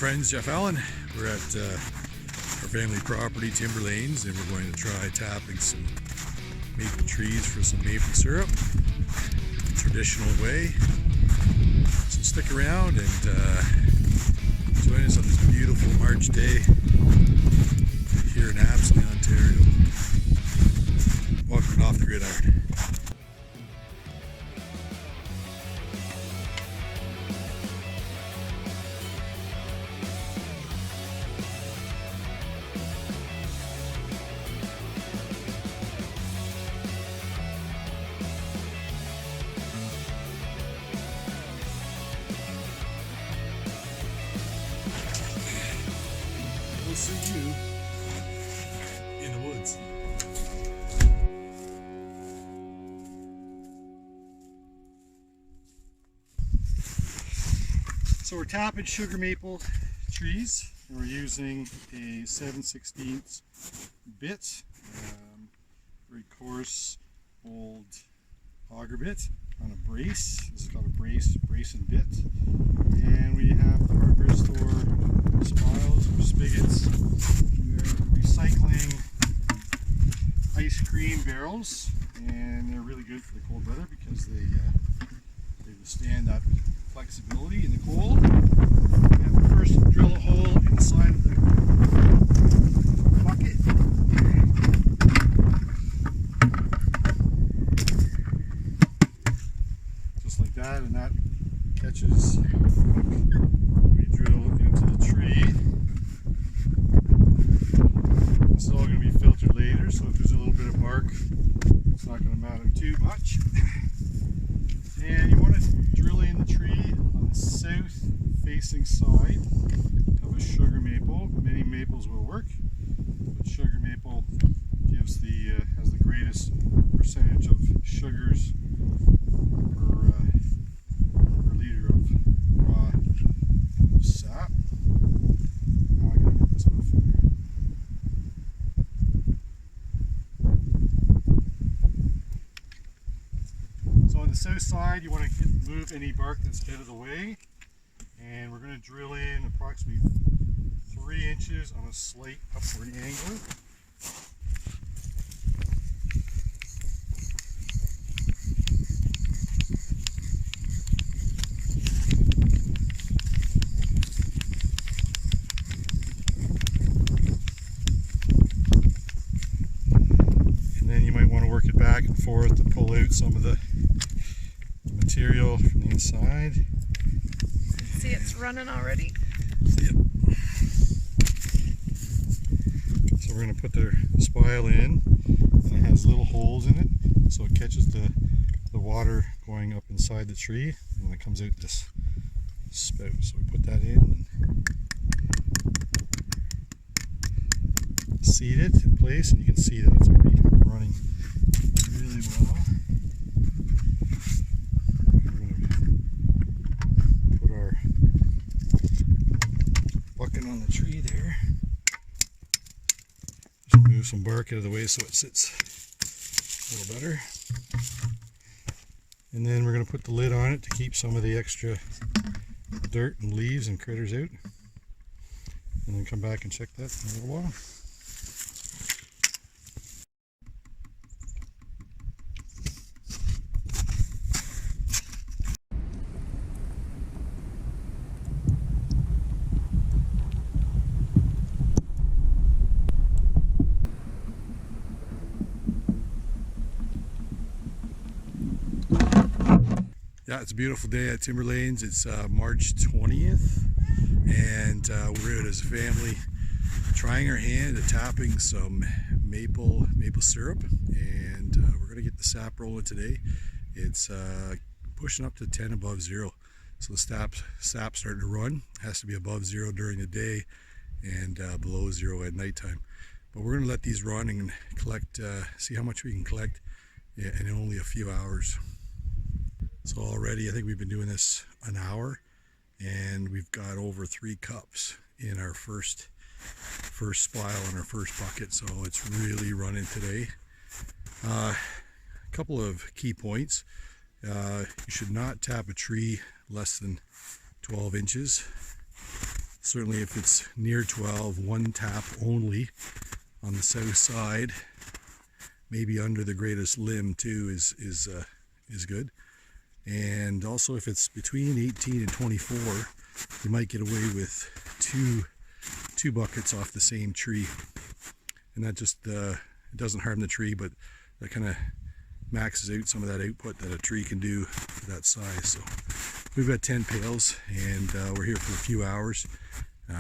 friends, Jeff Allen. We're at our family property, Timber Lanes, and we're going to try tapping some maple trees for some maple syrup, traditional way. So stick around and join us on this beautiful March day here in Apsley, Ontario. Welcome off the gridiron. We'll see you in the woods. So we're tapping sugar maple trees, and we're using a 7/16 bit, very coarse old auger bit on a brace. This is called a brace and bit. And we have the hardware store spiles or spigots. We're recycling ice cream barrels, and they're really good for the cold weather because they withstand that flexibility in the cold. We have to first drill a hole inside of the bucket. Just like that, and that catches. We drill into the tree. This is all going to be filtered later, so if there's a little bit of bark, it's not going to matter too much. And you want to drill in the tree on the south facing side of a sugar maple. Many maples will work, but sugar maple gives has the greatest percentage of sugars per liter of raw sap. Now I gotta get this off here. So on the south side, you want to move any bark that's out of the way, and we're going to drill in approximately 3 inches on a slight upward angle. And then you might want to work it back and forth to pull out some of the material from the inside. See, it's running already. Yep. So we're going to put the spile in, and it has little holes in it, so it catches the water going up inside the tree, and then it comes out this spout. So we put that in and seat it in place, and you can see that it's already running really well. On the tree there. Just move some bark out of the way so it sits a little better. And then we're going to put the lid on it to keep some of the extra dirt and leaves and critters out. And then come back and check that in a little while. Yeah, it's a beautiful day at Timber Lanes. It's March 20th, and we're out as a family trying our hand at tapping some maple syrup, and we're going to get the sap rolling today. It's pushing up to 10 above zero, so the sap's starting to run. It has to be above zero during the day and below zero at nighttime. But we're going to let these run and collect, see how much we can collect in only a few hours. So already I think we've been doing this an hour, and we've got over 3 cups in our first spile on our first bucket, so it's really running today. A couple of key points. You should not tap a tree less than 12 inches. Certainly if it's near 12, one tap only on the south side, maybe under the greatest limb too, is good. And also if it's between 18 and 24, you might get away with two buckets off the same tree, and that just it doesn't harm the tree, but that kind of maxes out some of that output that a tree can do for that size. So we've got 10 pails, and we're here for a few hours.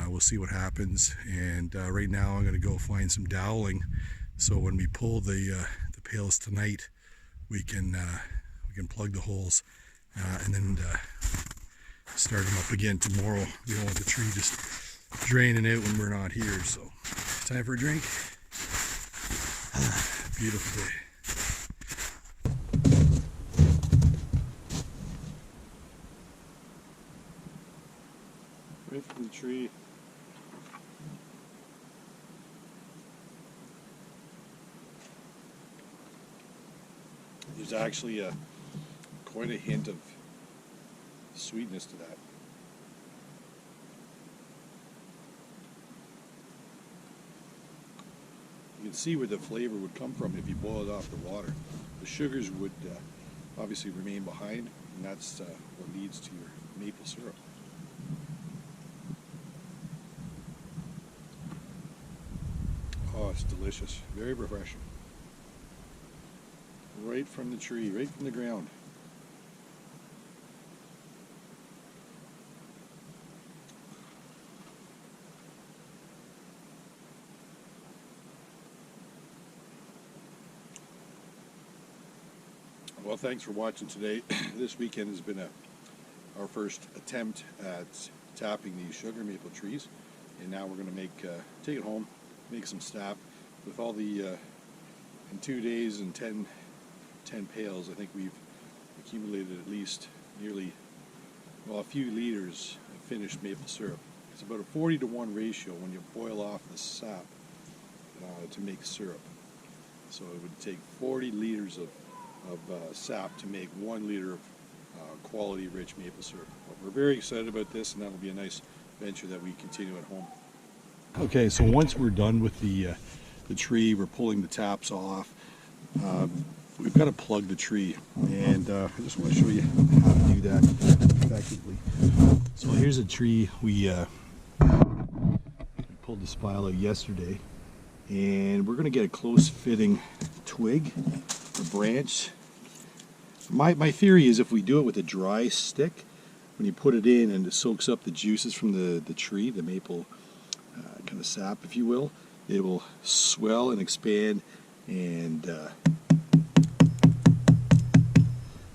We'll see what happens, and right now I'm going to go find some doweling, so when we pull the pails tonight, we can plug the holes and then start them up again tomorrow. We don't want the tree just draining out when we're not here. So time for a drink. Beautiful day. Right from the tree. There's actually quite a hint of sweetness to that. You can see where the flavor would come from if you boil it off the water. The sugars would obviously remain behind, and that's what leads to your maple syrup. Oh, it's delicious. Very refreshing. Right from the tree, right from the ground. Well, thanks for watching today. This weekend has been our first attempt at tapping these sugar maple trees, and now we're going to take it home, make some sap. With all the in 2 days and 10 pails, I think we've accumulated at least nearly, well, a few liters of finished maple syrup. It's about a 40-to-1 ratio when you boil off the sap to make syrup. So it would take 40 liters of sap to make 1 liter of quality rich maple syrup. But we're very excited about this, and that'll be a nice venture that we continue at home. Okay, so once we're done with the tree, we're pulling the taps off. We've got to plug the tree, and I just want to show you how to do that effectively. So here's a tree we pulled the spile out yesterday, and we're going to get a close fitting twig or branch. My theory is if we do it with a dry stick, when you put it in and it soaks up the juices from the tree, the maple kind of sap, if you will, it will swell and expand and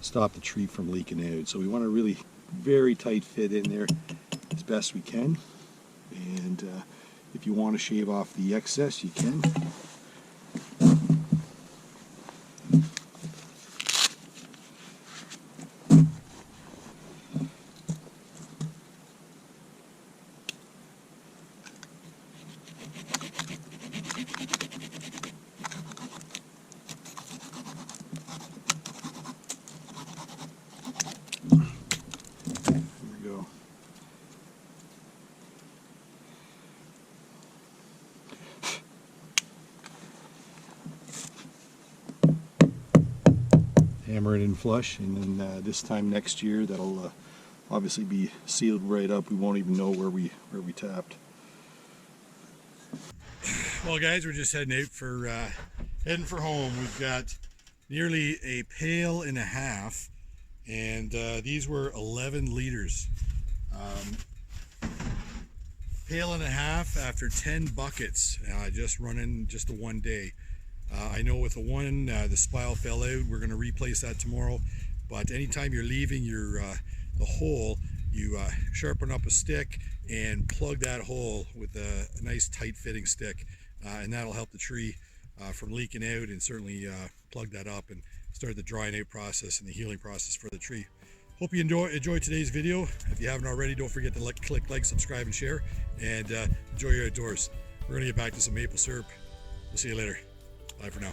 stop the tree from leaking out. So we want to really very tight fit in there as best we can, and if you want to shave off the excess, you can. Hammer it in flush, and then this time next year that'll obviously be sealed right up. We won't even know where we tapped. Well, guys, we're just heading out for heading for home. We've got nearly a pail and a half, and these were 11 liters. Pail and a half after 10 buckets, just running just the one day. I know with the one, the spile fell out. We're going to replace that tomorrow. But anytime you're leaving the hole, you sharpen up a stick and plug that hole with a nice tight fitting stick, and that'll help the tree from leaking out, and certainly plug that up and start the drying out process and the healing process for the tree. Hope you enjoyed today's video. If you haven't already, don't forget to click like, subscribe, and share, and enjoy your outdoors. We're going to get back to some maple syrup. We'll see you later. Bye for now.